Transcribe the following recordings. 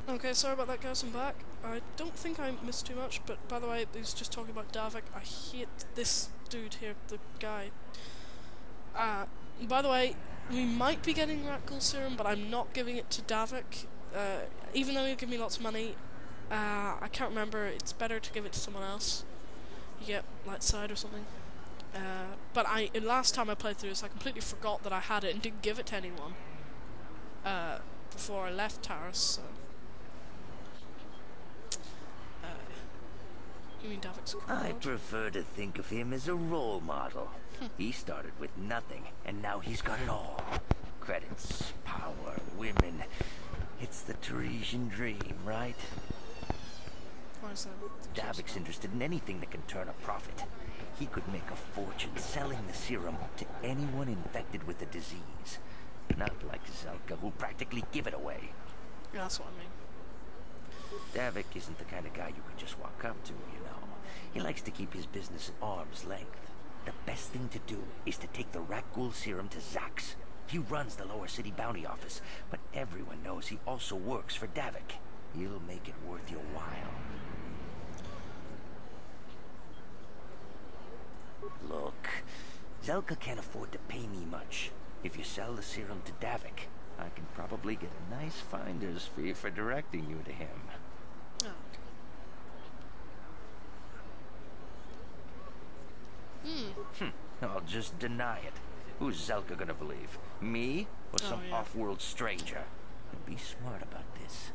Okay, sorry about that, guys. I'm back. I don't think I missed too much, but by the way, he was just talking about Davik. I hate this dude here, the guy. By the way, we might be getting Rakghoul Serum, but I'm not giving it to Davik. Even though he'll give me lots of money, I can't remember. It's better to give it to someone else. You get Light Side or something. But last time I played through this, I completely forgot that I had it and didn't give it to anyone. Before I left Taris, so. You mean Davik's cool? I prefer to think of him as a role model. He started with nothing, and now he's got it all. Credits, power, women. It's the Tarisian dream, right? Why is that? Davik's interested in anything that can turn a profit. He could make a fortune selling the serum to anyone infected with the disease. Not like Zelka, who'll practically give it away. Yeah, that's what I mean. Davik isn't the kind of guy you could just walk up to, you know. He likes to keep his business at arm's length. The best thing to do is to take the Rakghoul Serum to Zax. He runs the Lower City Bounty Office, but everyone knows he also works for Davik. He'll make it worth your while. Look, Zelka can't afford to pay me much. If you sell the serum to Davik, I can probably get a nice finder's fee for directing you to him. Oh, okay. I'll just deny it. Who's Zelka gonna believe? Me or some off-world stranger? And be smart about this.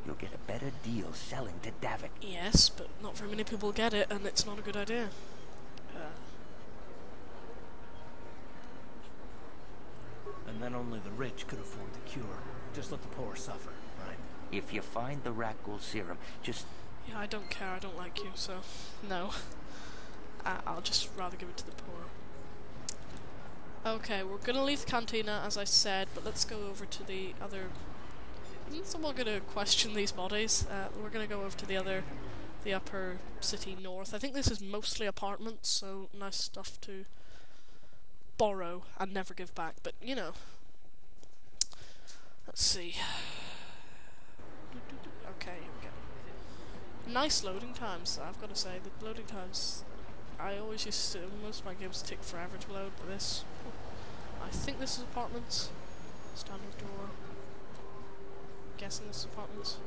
You'll get a better deal selling to Davik. Yes, but not very many people get it, and it's not a good idea. And then only the rich could afford the cure. Just let the poor suffer, right? If you find the Rakghoul Serum, just... Yeah, I don't care, I don't like you, so... No. I'll just rather give it to the poor. Okay, we're gonna leave the cantina, as I said, but let's go over to the other... Isn't someone gonna question these bodies? We're gonna go over to the upper city north. I think this is mostly apartments, so nice stuff to borrow and never give back, but you know. Let's see. Okay, here we go. Nice loading times, I've got to say. The loading times, I always used to, most of my games take forever to load, but this, I think this is apartments. Standard door. Guessing this is apartments.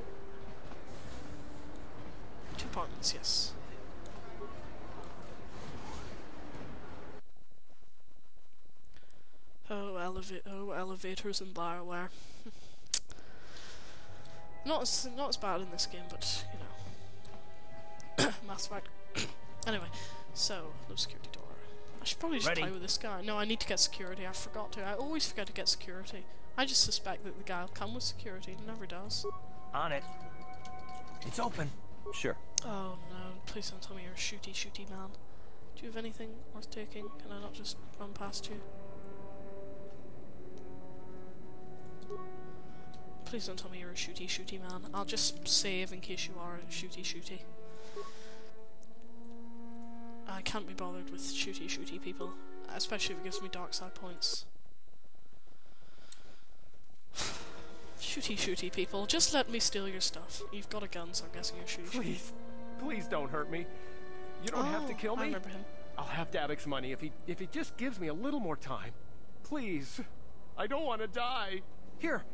2 apartments, yes. Oh, elevators in Bioware. not as bad in this game, but you know. Mass Effect. Anyway, so no security door. I should probably just play with this guy. No, I need to get security. I forgot to. I always forget to get security. I just suspect that the guy will come with security. He never does. On it. It's open. Sure. Oh no! Please don't tell me you're a shooty man. Do you have anything worth taking? Can I not just run past you? Please don't tell me you're a shooty man. I'll just save in case you are a shooty. I can't be bothered with shooty people, especially if it gives me dark side points. Shooty people, just let me steal your stuff. You've got a gun, so I'm guessing you're shooty. Please don't hurt me. You don't have to kill me. I remember him. I'll have Davik's money if he just gives me a little more time. Please. I don't want to die. Here,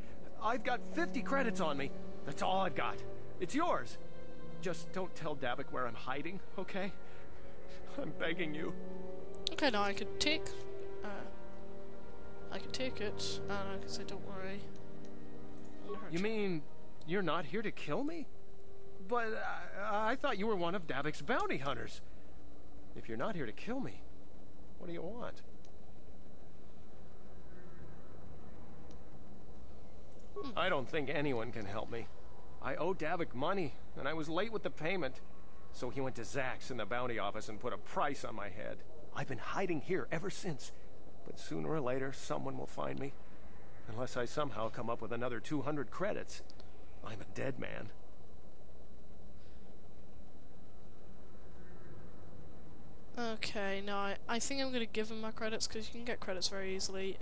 I've got 50 credits on me. That's all I've got. It's yours. Just don't tell Davik where I'm hiding, okay? I'm begging you. Okay, now I could take it, and I could say, don't worry. You mean you're not here to kill me? But I thought you were one of Davik's bounty hunters. If you're not here to kill me, what do you want? I don't think anyone can help me. I owe Davik money, and I was late with the payment. So he went to Zax in the bounty office and put a price on my head. I've been hiding here ever since. But sooner or later, someone will find me. Unless I somehow come up with another 200 credits. I'm a dead man. Okay, no, I think I'm gonna give him my credits, because you can get credits very easily.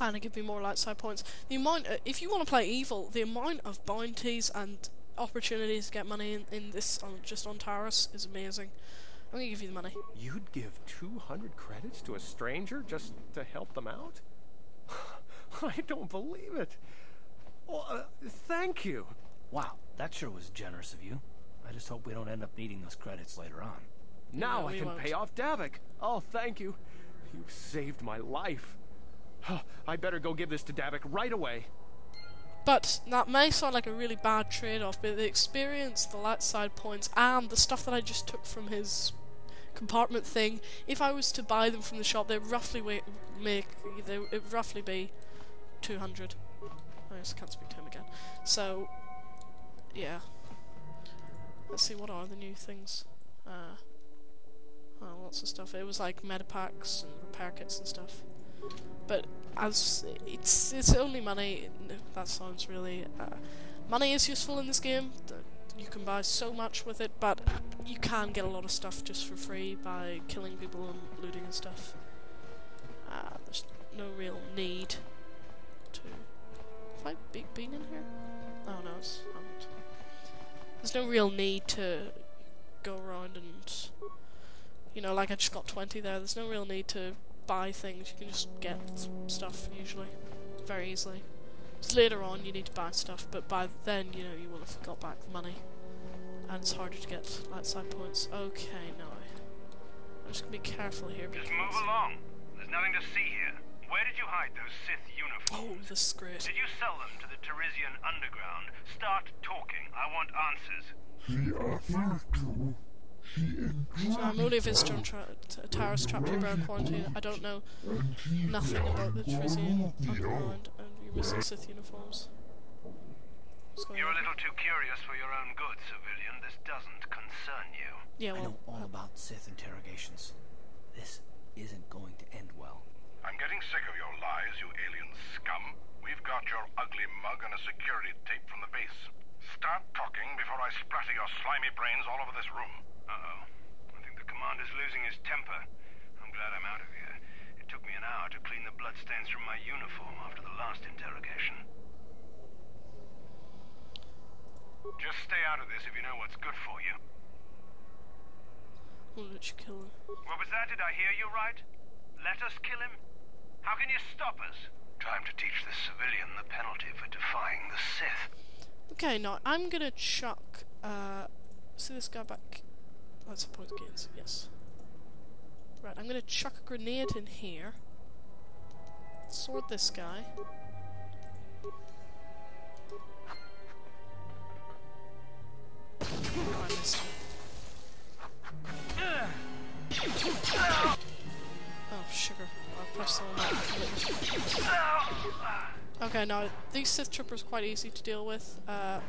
and it gives me more light side points. The amount, if you want to play evil, the amount of bounties and opportunities to get money in this, just on Taurus, is amazing. I'm gonna give you the money. You'd give 200 credits to a stranger just to help them out? I don't believe it. Well, thank you. Wow, that sure was generous of you. I just hope we don't end up needing those credits later on. Now No, I we can won't. pay off Davik. Oh, thank you. You've saved my life. I better go give this to Davik right away. But that may sound like a really bad trade-off, but the experience, the light side points, and the stuff that I just took from his compartment thing, if I was to buy them from the shop, they'd roughly it'd roughly be 200. I just can't speak to him again. So, yeah. Let's see, what are the new things? Oh, lots of stuff. It was like medipacks and repair kits and stuff. But as it's only money. That sounds really. Money is useful in this game. You can buy so much with it, but you can get a lot of stuff just for free by killing people and looting and stuff. There's no real need to. Have I been in here? Oh no, I haven't. There's no real need to go around and, you know, like I just got 20 there. There's no real need to buy things. You can just get stuff usually, very easily. Just later on you need to buy stuff, but by then, you know, you will have got back the money, and it's harder to get light side points. Okay, now I'm just gonna be careful here. Just move along. There's nothing to see here. Where did you hide those Sith uniforms? Oh, this is great. Did you sell them to the Teresian underground? Start talking. I want answers. So I'm only a visitor on Taurus, trapped here by quarantine. I don't know nothing about the Teresian underground, and you're missing Sith uniforms. You're a little too curious for your own good, civilian. This doesn't concern you. Yeah, I well, know all about Sith interrogations. This isn't going to end well. I'm getting sick of your lies, you alien scum. We've got your ugly mug and a security tape from the base. Start talking before I splatter your slimy brains all over this room. Uh-oh. I think the commander's losing his temper. I'm glad I'm out of here. It took me an hour to clean the bloodstains from my uniform after the last interrogation. Just stay out of this if you know what's good for you. I'll let you kill her. What was that? Did I hear you right? Let us kill him? How can you stop us? Time to teach this civilian the penalty for defying the Sith. Okay, now I'm gonna chuck, see this guy back? That's a point against, yes. Right, I'm gonna chuck a grenade in here. Sword this guy. Oh, I missed him. Oh, sugar. I'll press the one button. Okay, now, these Sith Troopers are quite easy to deal with, but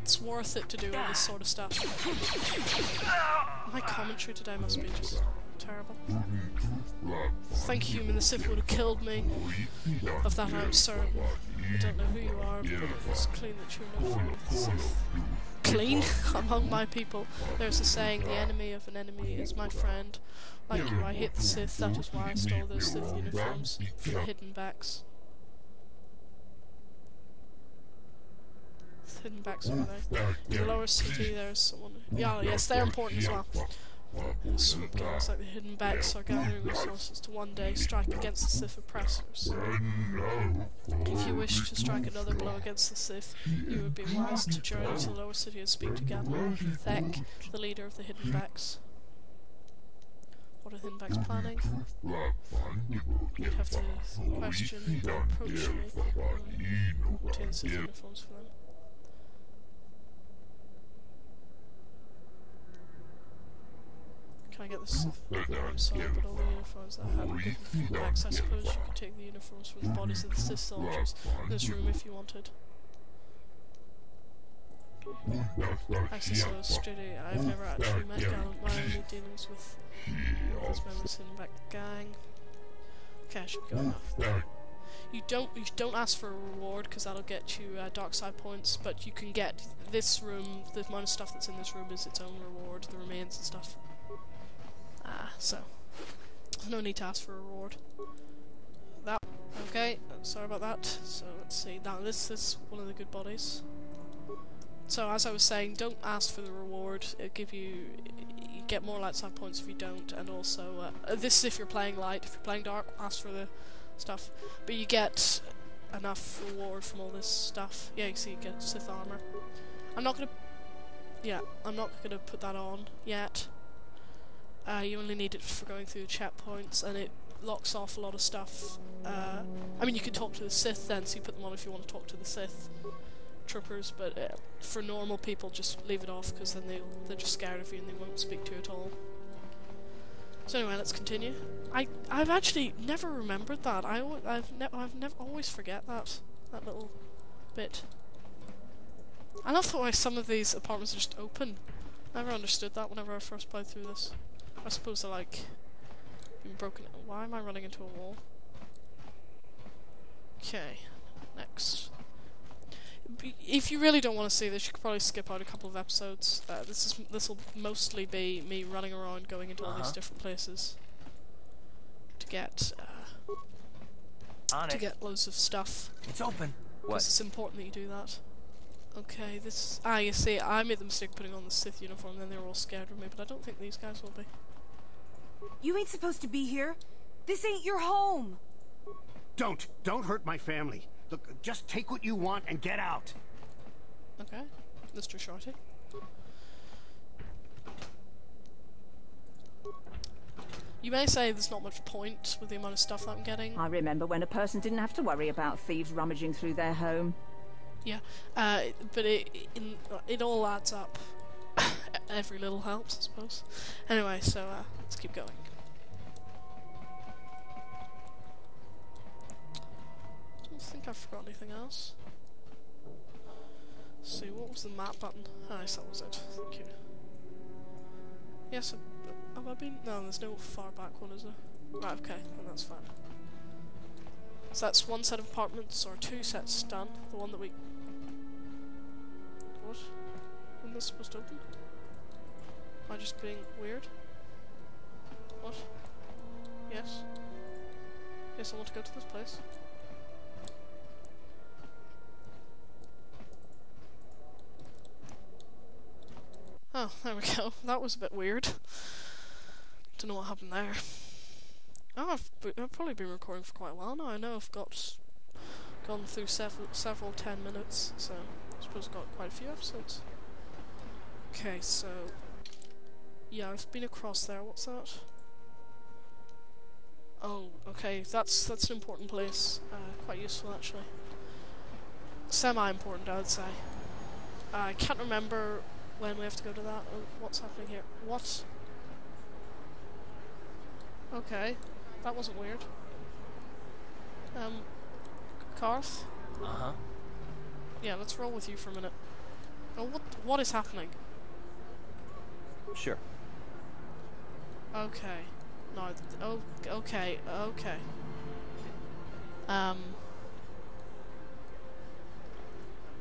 it's worth it to do all this sort of stuff. My commentary today must be just terrible. Think human, the Sith would have killed me. Of that I'm certain. I don't know who you are, but it's clean that you're no friend of the Sith. Clean? Among my people, there's a saying, the enemy of an enemy is my friend. Like you, I hate the Sith, that is why I stole those Sith uniforms for the hidden backs. Hidden backs over there. In the lower city there's someone... Yeah, yes, they're important as well. Swoop gangs like the hidden backs are gathering resources to one day strike against the Sith oppressors. If you wish to strike another blow against the Sith, you would be wise to journey to the lower city and speak to Gadol Thek, the leader of the hidden backs. What are the hidden backs planning? You'd have to question or approach me. Obtain Sith uniforms for them. Can I get this? I'm sorry, but all the uniforms that I had given backs, I suppose you could take the uniforms from the bodies of the Sith soldiers in this room if you wanted. Actually, so Striddy, I've never actually met Gallant. My only dealings with his members in back gang. Okay, I should be going now. You don't ask for a reward because that'll get you dark side points, but you can get this room. The amount of stuff that's in this room is its own reward. The remains and stuff. so there's no need to ask for a reward. That okay. Sorry about that. So let's see. Now this is one of the good bodies. So as I was saying, don't ask for the reward. It'll give you get more light side points if you don't, and also this is if you're playing light. If you're playing dark, ask for the stuff. But you get enough reward from all this stuff. Yeah, you see, you get Sith armor. I'm not gonna put that on yet. You only need it for going through checkpoints, and it locks off a lot of stuff. I mean, you can talk to the Sith then, so you put them on if you want to talk to the Sith troopers, but for normal people, just leave it off, because then they're just scared of you and they won't speak to you at all. So anyway, let's continue. I've actually never remembered that. I've never always forget that little bit. I love the way some of these apartments are just open. Never understood that whenever I first played through this. I suppose they're like being broken. Why am I running into a wall? Okay, next. If you really don't want to see this, you could probably skip out a couple of episodes. This will mostly be me running around, going into all these different places to get loads of stuff. It's open. What? Because it's important that you do that. Okay, this. You see, I made the mistake of putting on the Sith uniform, and then they were all scared of me. But I don't think these guys will be. You ain't supposed to be here. This ain't your home. Don't hurt my family. Look, just take what you want and get out. Okay, Mr. Shorty. You may say there's not much point with the amount of stuff that I'm getting. I remember when a person didn't have to worry about thieves rummaging through their home. Yeah, but it all adds up. Every little helps, I suppose. Anyway, so let's keep going. I think I forgot anything else. Let's see, what was the map button? Ah, yes, that was it. Thank you. Yes, have I been? No, there's no far back one, is there? Right, okay, then that's fine. So that's one set of apartments, or two sets done. The one that we... What? Isn't this supposed to open? Am I just being weird? What? Yes? Yes, I want to go to this place. Oh, there we go. That was a bit weird. Don't know what happened there. Oh, I've probably been recording for quite a while now. I know I've gone through several 10 minutes, so I suppose I've got quite a few episodes. Okay, so yeah, I've been across there. What's that? Oh, okay. That's an important place. Quite useful actually. Semi-important, I would say. I can't remember when we have to go to that. Oh, what's happening here? What? Okay, that wasn't weird. Karth? Uh-huh. Yeah, let's roll with you for a minute. Oh, what is happening? Sure. Okay. No, okay.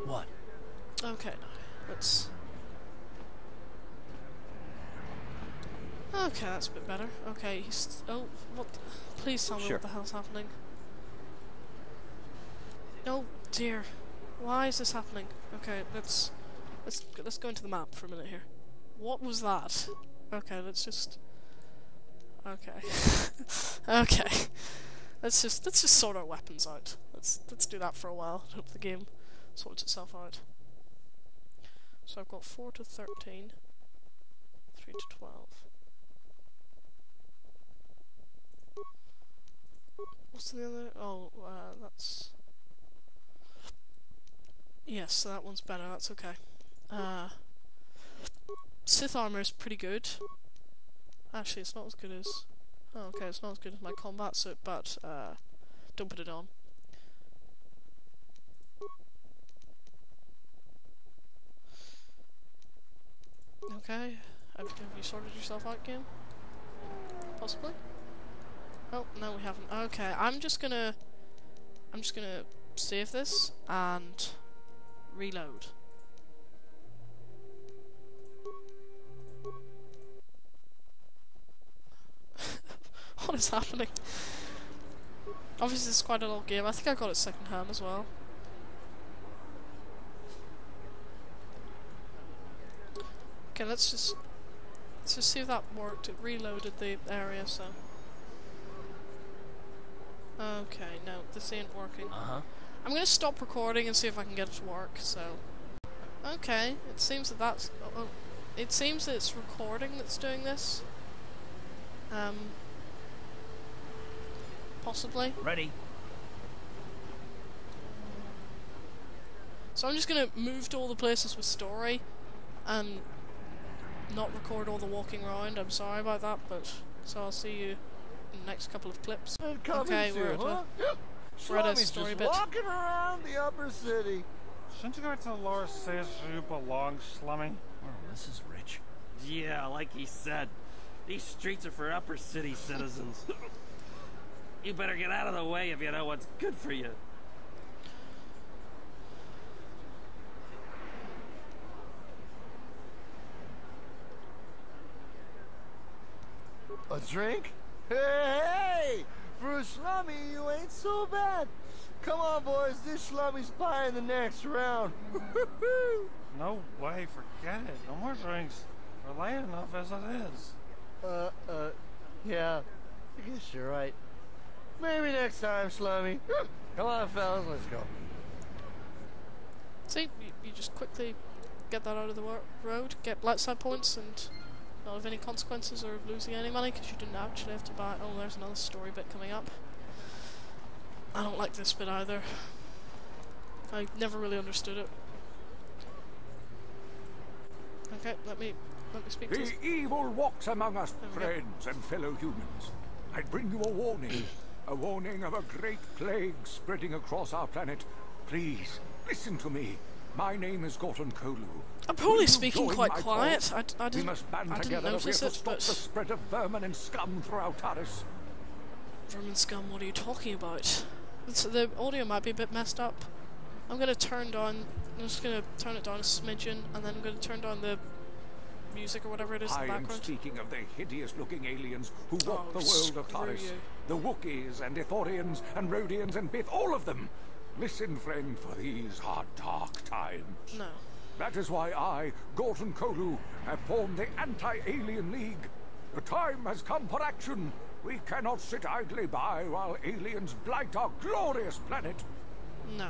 What? Okay, no, let's... Okay, that's a bit better. Okay, he's... Oh, what... Please tell me what the hell's happening. Oh, dear. Why is this happening? Okay, let's go into the map for a minute here. What was that? Okay, let's just... Okay. Okay. Let's just sort our weapons out. Let's do that for a while. Hope the game sorts itself out. So I've got 4 to 13, 3 to 12. What's the other? Oh, that's... Yes, so that one's better, that's okay. Sith armor is pretty good. Actually, it's not as good as... Oh, okay, it's not as good as my combat suit, but, don't put it on. Okay, have you sorted yourself out, game? Possibly? Oh, no we haven't. Okay, I'm just gonna save this and reload. is happening? Obviously, it's quite an old game. I think I got it second-hand as well. Okay, let's just see if that worked. It reloaded the area, so. Okay, no, this ain't working. I'm gonna stop recording and see if I can get it to work. So. Okay, it seems that that's. It seems that it's recording that's doing this. Possibly. Ready. So I'm just gonna move to all the places with story, and not record all the walking around. I'm sorry about that, but so I'll see you in the next couple of clips. Okay, we're at a story bit. Walking around the upper city. Shouldn't you go to Laura says you belong, Slummy? Oh, this is rich. Yeah, like he said. These streets are for upper city citizens. You better get out of the way if you know what's good for you. A drink? Hey! For a slummy, you ain't so bad. Come on, boys. This slummy's buying the next round. No way, forget it. No more drinks. We're late enough as it is. Yeah. I guess you're right. Maybe next time, slummy. Come on, fellas, let's go. See, you just quickly get that out of the road, get light side points, and not have any consequences or losing any money because you didn't actually have to buy. Oh, there's another story bit coming up. I don't like this bit either. I never really understood it. Okay, let me speak to this. The evil walks among us, friends and fellow humans. I bring you a warning. A warning of a great plague spreading across our planet. Please, listen to me. My name is Gorton Kolu. I'm probably speaking quite quiet. I didn't notice it, stop but... the spread of vermin and scum throughout Taris. Vermin scum, what are you talking about? The audio might be a bit messed up. I'm just going to turn it down a smidgen, and then I'm going to turn down the music or whatever it is in the background. I am speaking of the hideous-looking aliens who walk the world of Taris. The Wookiees and Ithorians and Rhodians and Bith, all of them. Listen, friend, for these are dark times. No. That is why I, Gorton Kolu, have formed the Anti-Alien League. The time has come for action. We cannot sit idly by while aliens blight our glorious planet. No.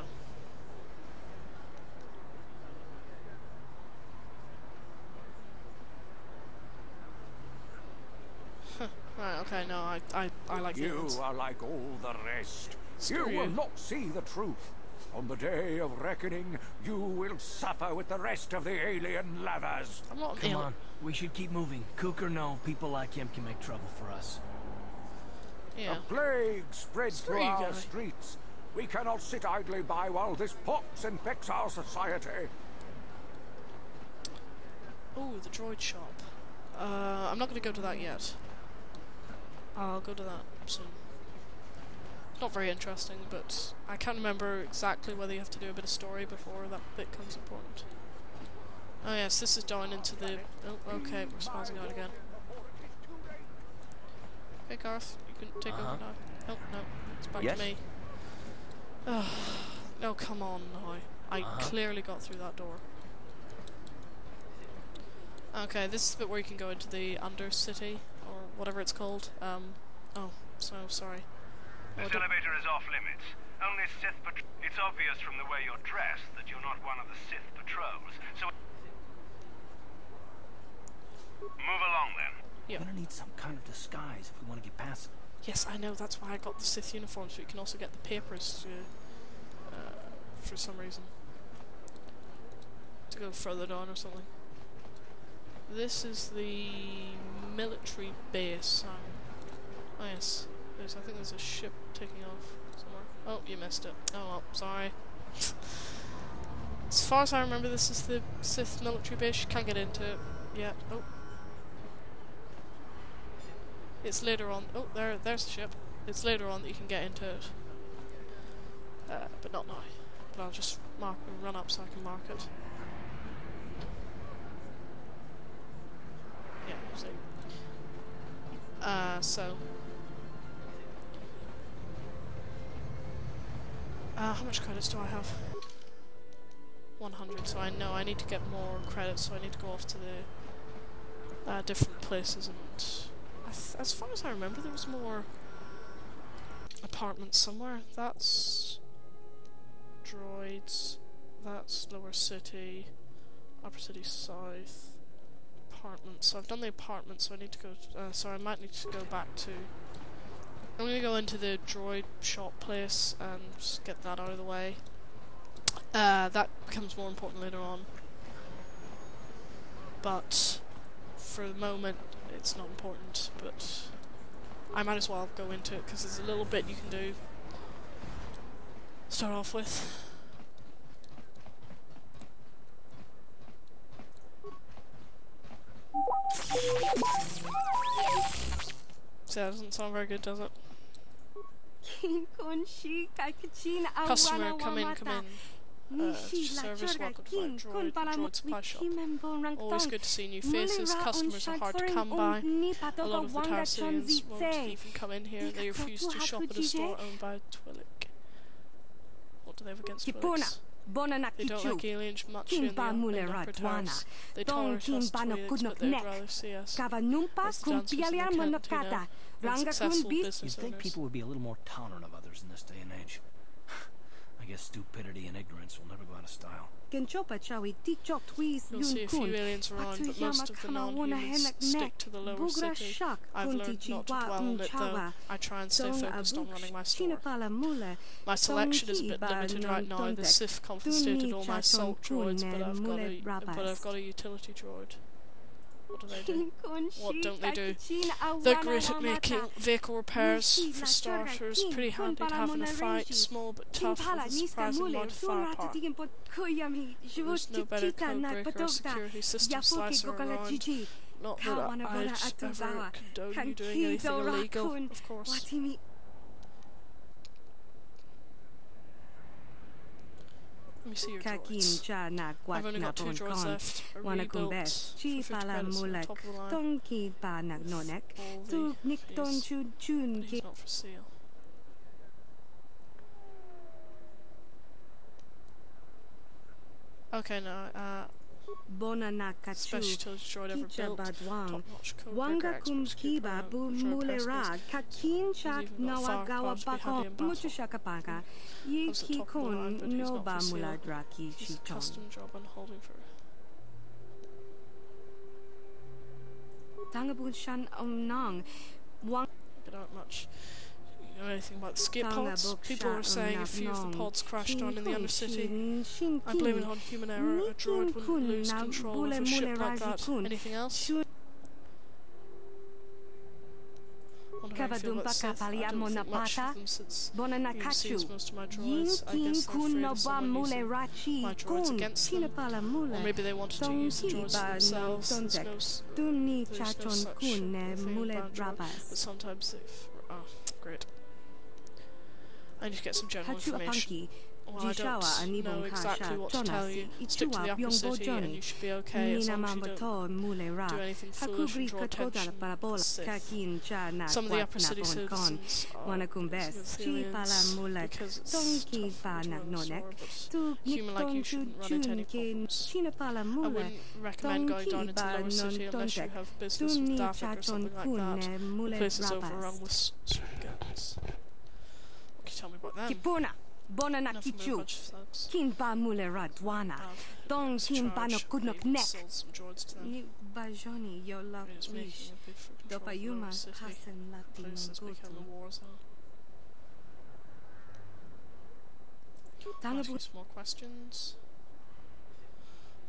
Right, okay, no, I like You are like all the rest. You will not see the truth. On the day of reckoning, you will suffer with the rest of the alien lovers. I'm not Come on, we should keep moving. Cook or no, people like him can make trouble for us. Yeah. A plague spreads through our streets. We cannot sit idly by while this pox infects our society. Ooh, the droid shop. I'm not going to go to that yet. I'll go to that soon. Not very interesting, but I can't remember exactly whether you have to do a bit of story before that bit becomes important. Oh yes, this is down into the... Oh, okay, we're spazzing out again. Hey Garth, you can take over now. Oh, no, it's back to me. Oh, come on now. I clearly got through that door. Okay, this is the bit where you can go into the Undercity, or whatever it's called. Oh, so sorry. This elevator is off limits. Only Sith It's obvious from the way you're dressed that you're not one of the Sith patrols, so... Move along, then. We're gonna need some kind of disguise if we want to get past it. Yes, I know, that's why I got the Sith uniform, so you can also get the papers for some reason. To go further down or something. This is the military base. Oh yes, I think there's a ship taking off somewhere. Oh, you missed it. Oh well, sorry. As far as I remember, this is the Sith military base. You can't get into it yet. Oh. It's later on. Oh, there's the ship. It's later on that you can get into it. But not now. But I'll just run up so I can mark it. Yeah, so. How much credits do I have? 100, so I know I need to get more credits, so I need to go off to the different places, and as far as I remember there was more apartments somewhere. That's Droids, that's Lower City, Upper City South, apartments. So I've done the apartments, so I need to go, so I might need to go back to, I'm going to go into the droid shop place and just get that out of the way. That becomes more important later on. But for the moment, it's not important, but I might as well go into it because there's a little bit you can do. Start off with. So that doesn't sound very good, does it? Customer, come in, come in. Service, welcome to my droid supply shop. Always good to see new faces. Customers are hard to come by. A lot of the Tarsians won't even come in here. They refuse to shop at a store owned by Twi'lek. What do they have against Twi'leks? They don't like aliens much in the upper towers. They tolerate us Twi'leks, but they'd rather see us as dancers in the cantina than successful business You'd think owners. people would be a little more tolerant of others in this day and age. I guess stupidity and ignorance will never go out of style. You'll see a few aliens around, but most of the non-humans stick to the lower city. I've learned not to dwell on it, though. I try and stay focused on running my store. My selection is a bit limited right now. The Sith confiscated all my assault droids, but I've got a utility droid. What do they do? What don't they do? They're great at making vehicle repairs, for starters. Pretty handy to have in a fight. Small but tough, with a surprising amount of firepower. There's no better code breaker or security system slicer around. Not that I'd ever condone you doing anything illegal, of course. Let me see your droids. I've only got 2 droids left. A rebuilt for 50 credits on the top of the line. He's not for sale. Okay, no, special utility droid ever built. Top-notch code breaker, expert security droid press. He's even got firepower to be handy in battle. Comes at top of the line, but he's not for sale. He's a custom job I'm holding for. But not much. You know anything about the skate pods? People are saying a few of the pods crashed down in the Undercity. I blame it on human error. A droid wouldn't lose control of a ship like that. Anything else? Wonder how you feel about Sith. I don't think much of them since you sees most of my droids. I guess they're afraid of someone using my droids against them. Or maybe they wanted to use the droids for themselves. There's no such thing about droids, but sometimes they've... Oh, great. I need to get some general information. Well, I don't know exactly what to tell you. Stick to the upper city and you should be okay as long as you don't do anything foolish and draw attention to the Sith. Some of the upper city citizens are against aliens because it's tough to run the store, but human like you shouldn't run into any problems. I wouldn't recommend going down into the lower city unless you have business with Davik or something like that. The place is overrun with guns. What can you tell me about them? Bona kichu, kin ba mule radwana, don kin ba no kudnok nek. Ni bajoni yo love wish, do pa yuma hasen lati mongotu. Ask you some more questions.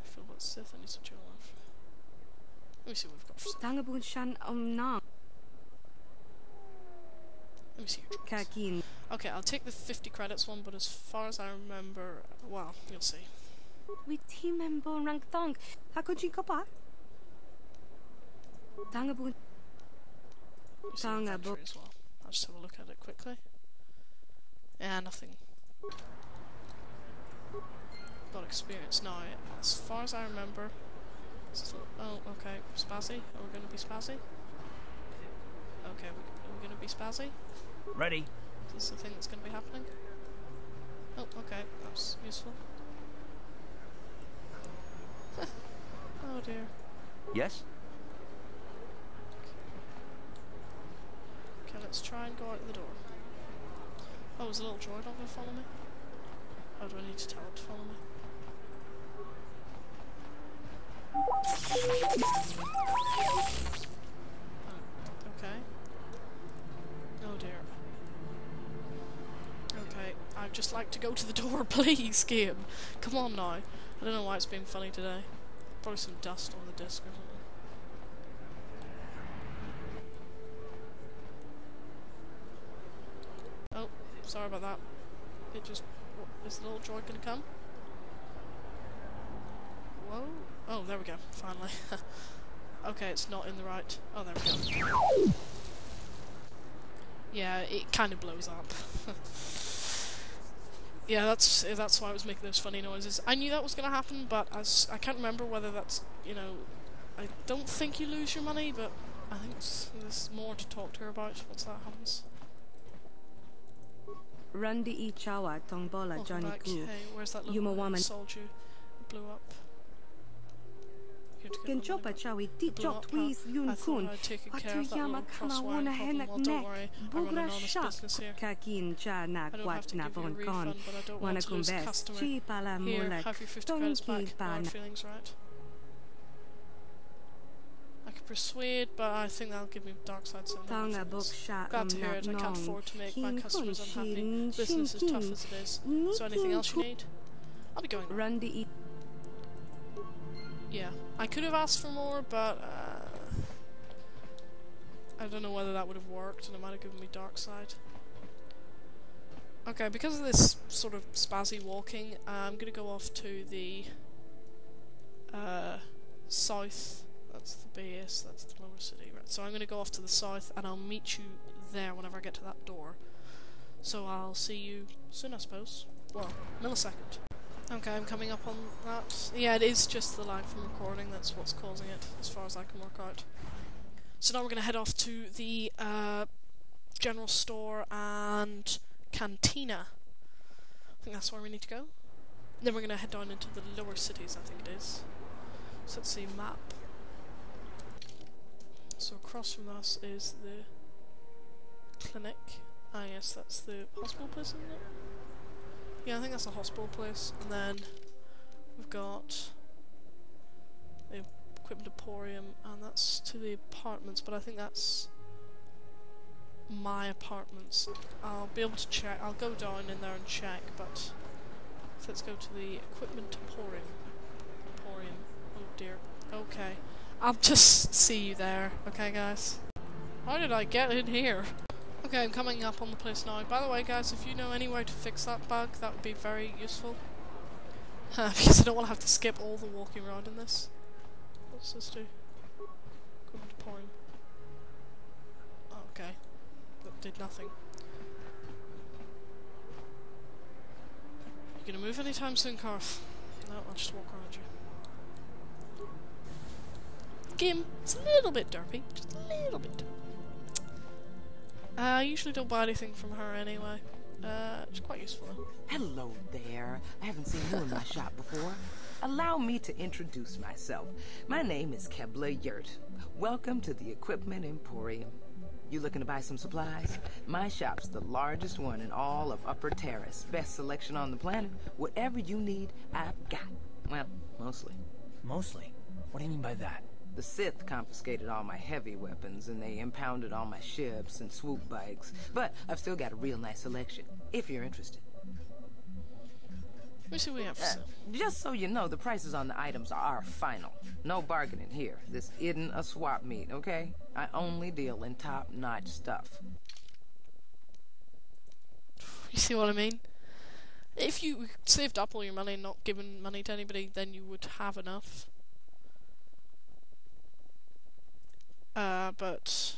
I feel about Sith, I need some general life. Let me see what we've got for Sith. Tangabun shan na. Let me see your droids. Okay, I'll take the 50 credits one, but as far as I remember, well, you'll see. We team member rank thong. Hakuji kopa. Tangabun. Tangabun as well. I'll just have a look at it quickly. Yeah, nothing. Got experience now. As far as I remember. Oh, okay. Spazzy? Are we going to be Spazzy? Okay, are we going to be Spazzy? Ready. Is this the thing that's going to be happening? Oh, okay, that's useful. Oh dear. Yes? Okay, let's try and go out the door. Oh, is a little droid not gonna follow me? Oh, do I need to tell it to follow me? Oh, okay. Oh dear. Okay, I'd just like to go to the door, please, game. Come on now. I don't know why it's being funny today. Probably some dust on the disc or something. Oh, sorry about that. It just... Is the little droid gonna come? Whoa. Oh, there we go. Finally. Okay, it's not in the right... Oh, there we go. Yeah, it kind of blows up. Yeah, that's why I was making those funny noises. I knew that was gonna happen, but I can't remember whether that's, you know... I don't think you lose your money, but I think there's more to talk to her about once that happens. Rundi I Chawa Tongbola Johnny Ku. Hey, where's that little soldier who blew up? Genchopa Chawi Deep Jok Tweez Yun Kun. Atuyama Kama Wana Henak Nek. Bugra Shak. Kakin Cha Nakwat Navon Kon. Wana Kumbes. Chi Pala Mulak. Tonki Pan. I could persuade, but I think that'll give me dark side so glad to hear it. I can't afford to make my customers unhappy. Business is tough as it is. So anything else you need? I'll be going. Rundi. Yeah, I could have asked for more, but I don't know whether that would have worked, and it might have given me dark side. Okay, because of this sort of spazzy walking, I'm gonna go off to the south. That's the base, that's the lower city, right? So I'm gonna go off to the south, and I'll meet you there whenever I get to that door. So I'll see you soon, I suppose. Well, millisecond. Okay, I'm coming up on that. Yeah, it is just the lag from recording, that's what's causing it, as far as I can work out. So now we're gonna head off to the general store and cantina. I think that's where we need to go. Then we're gonna head down into the lower cities, I think it is. So let's see, map. So across from us is the clinic. Ah yes, that's the hospital place, isn't it? Yeah, I think that's a hospital place. And then we've got the equipment emporium, and that's to the apartments, but I think that's my apartments. I'll be able to check. I'll go down in there and check, but let's go to the equipment emporium. Oh dear. Okay. I'll just see you there, okay guys? How did I get in here? Okay, I'm coming up on the place now. By the way guys, if you know any way to fix that bug, that would be very useful. Because I don't want to have to skip all the walking around in this. What's this do? Equipment emporium. Oh, okay. That did nothing. You gonna move anytime soon, Karth? No, I'll just walk around you. Game, it's a little bit derpy, just a little bit. I usually don't buy anything from her anyway. It's quite useful though. Hello there. I haven't seen you in my shop before. Allow me to introduce myself. My name is Kebla Yurt. Welcome to the Equipment Emporium. You looking to buy some supplies? My shop's the largest one in all of Upper Terrace. Best selection on the planet. Whatever you need, I've got. Well, mostly. Mostly? What do you mean by that? The Sith confiscated all my heavy weapons, and they impounded all my ships and swoop bikes. But I've still got a real nice selection, if you're interested. Let me see what we have. Just so you know, the prices on the items are final. No bargaining here. This isn't a swap meet, okay? I only deal in top-notch stuff. You see what I mean? If you saved up all your money and not given money to anybody, then you would have enough. But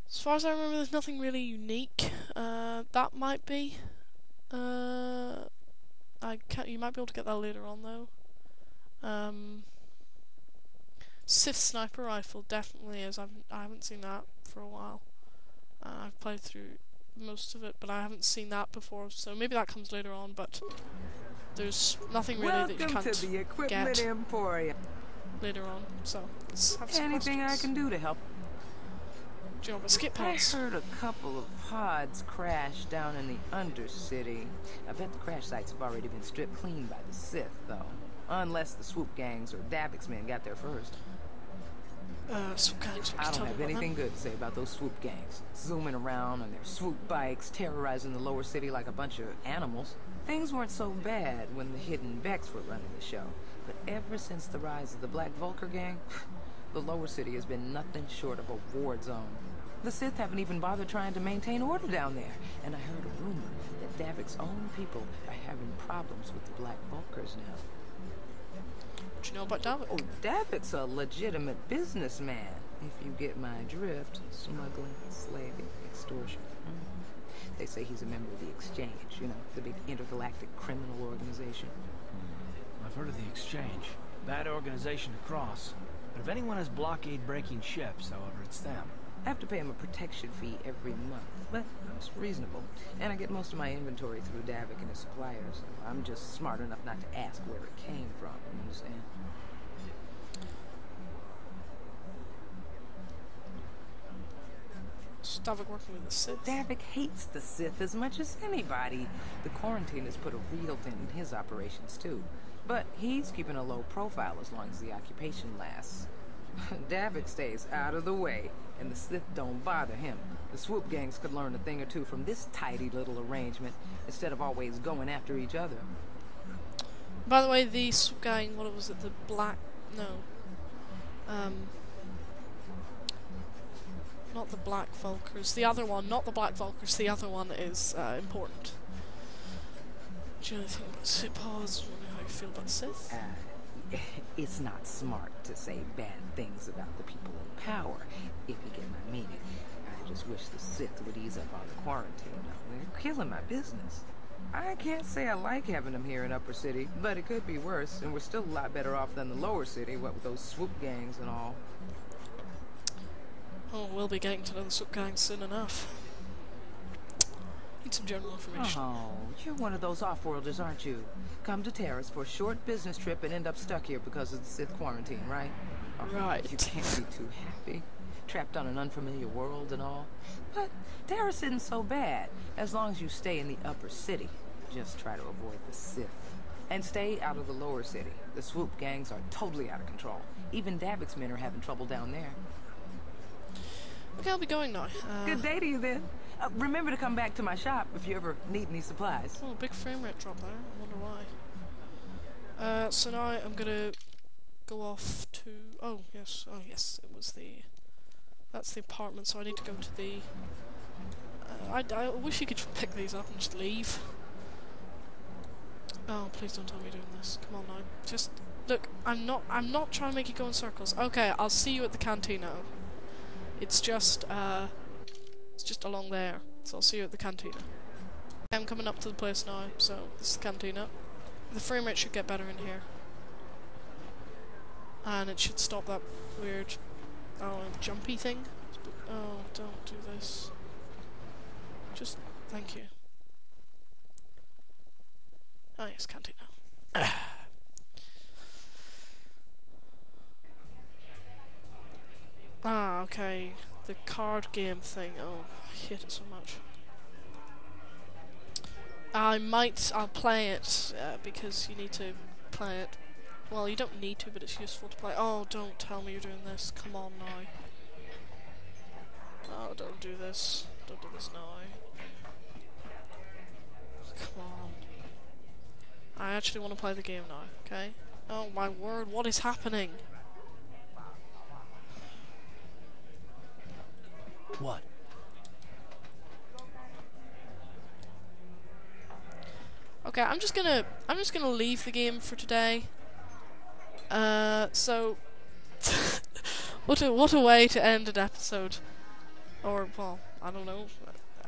as far as I remember, there's nothing really unique. That might be. You might be able to get that later on though. Sith sniper rifle definitely is. I haven't seen that for a while. I've played through most of it, but I haven't seen that before, so maybe that comes later on, but there's nothing really that you can't to the Equipment get Emporium. later on, so let's have some Anything questions. I can do to help? Do you know about skip pods? I heard a couple of pods crash down in the Undercity. I bet the crash sites have already been stripped clean by the Sith, though. Unless the swoop gangs or Davik's men got there first. Swoop gangs, I don't have anything good to say about those swoop gangs. Zooming around on their swoop bikes, terrorizing the lower city like a bunch of animals. Things weren't so bad when the Hidden Vex were running the show. But ever since the rise of the Black Vulture gang, the lower city has been nothing short of a war zone. The Sith haven't even bothered trying to maintain order down there. And I heard a rumor that Davik's own people are having problems with the Black Vultures now. What do you know about Davik? Oh, Davik's a legitimate businessman, if you get my drift. Smuggling, slaving, extortion. They say he's a member of the Exchange, you know, the big intergalactic criminal organization. I've heard of the Exchange. Bad organization to cross. But if anyone has blockade-breaking ships, however, it's them. I have to pay him a protection fee every month, but it's reasonable. And I get most of my inventory through Davik and his suppliers. I'm just smart enough not to ask where it came from, you understand? Is Davik working with the Sith? Davik hates the Sith as much as anybody. The quarantine has put a real dent in his operations, too. But he's keeping a low profile as long as the occupation lasts. Davik stays out of the way, and the Sith don't bother him. The swoop gangs could learn a thing or two from this tidy little arrangement, instead of always going after each other. By the way, the swoop gang, what was it, the Black... no. Not the Black Vultures. The other one, not the Black Vultures, the other one is important. Do you know anything about Sith pods? How you feel about Sith? It's not smart to say bad things about the people in power, if you get my meaning. I just wish the Sith would ease up on the quarantine. They're killing my business. I can't say I like having them here in Upper City, but it could be worse, and we're still a lot better off than the Lower City, what with those swoop gangs and all. Oh, we'll be getting to know the swoop gangs soon enough. Need some general information. Oh, you're one of those off-worlders, aren't you? Come to Terrace for a short business trip and end up stuck here because of the Sith quarantine, right? Oh, right. You can't be too happy. Trapped on an unfamiliar world and all. But Terrace isn't so bad, as long as you stay in the Upper City. Just try to avoid the Sith. And stay out of the Lower City. The swoop gangs are totally out of control. Even Davik's men are having trouble down there. Okay, I'll be going now. Good day to you then. Remember to come back to my shop if you ever need any supplies. Oh, big frame rate drop there. I wonder why. So now I'm gonna go off to... oh, yes. Oh, yes. It was the... that's the apartment, so I need to go to the... I wish you could just pick these up and just leave. Oh, please don't tell me you're doing this. Come on now. Just... look, I'm not trying to make you go in circles. Okay, I'll see you at the cantina. It's just along there. So I'll see you at the cantina. I'm coming up to the place now, so this is the cantina. The frame rate should get better in here. And it should stop that weird, I don't know, jumpy thing. Oh, don't do this. Just, thank you. Oh yes, cantina. Ah, okay. The card game thing. Oh, I hate it so much. I'll play it, because you need to play it. Well, you don't need to, but it's useful to play. Oh, don't tell me you're doing this. Come on now. Oh, don't do this. Don't do this now. Come on. I actually want to play the game now, okay? Oh my word, what is happening? What? Okay, I'm just gonna leave the game for today. So what a way to end an episode, or well, I don't know,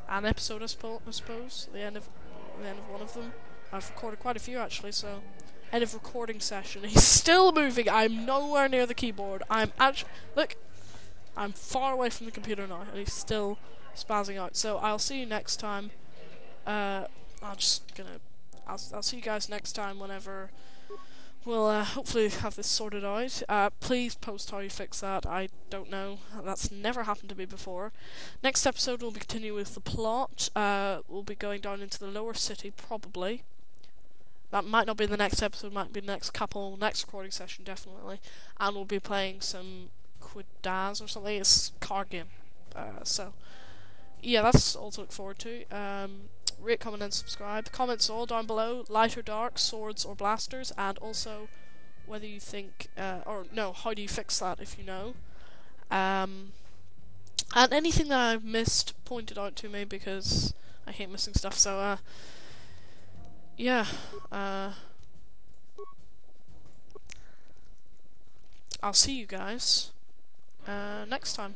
an episode I suppose. The end of one of them. I've recorded quite a few actually, so end of recording session. He's still moving. I'm nowhere near the keyboard. I'm actually look. I'm far away from the computer now, and he's still spazzing out. So I'll see you next time. I'll see you guys next time whenever we'll hopefully have this sorted out. Please post how you fix that. I don't know. That's never happened to me before. Next episode we'll be continuing with the plot. We'll be going down into the lower city probably. That might not be the next episode, might be the next recording session definitely. And we'll be playing some Quidaz or something. It's a card game. So yeah, that's all to look forward to. Rate, comment and subscribe. Comments all down below, light or dark, swords or blasters, and also whether you think, or no, how do you fix that if you know. And anything that I've missed, point it out to me because I hate missing stuff, so yeah, I'll see you guys next time.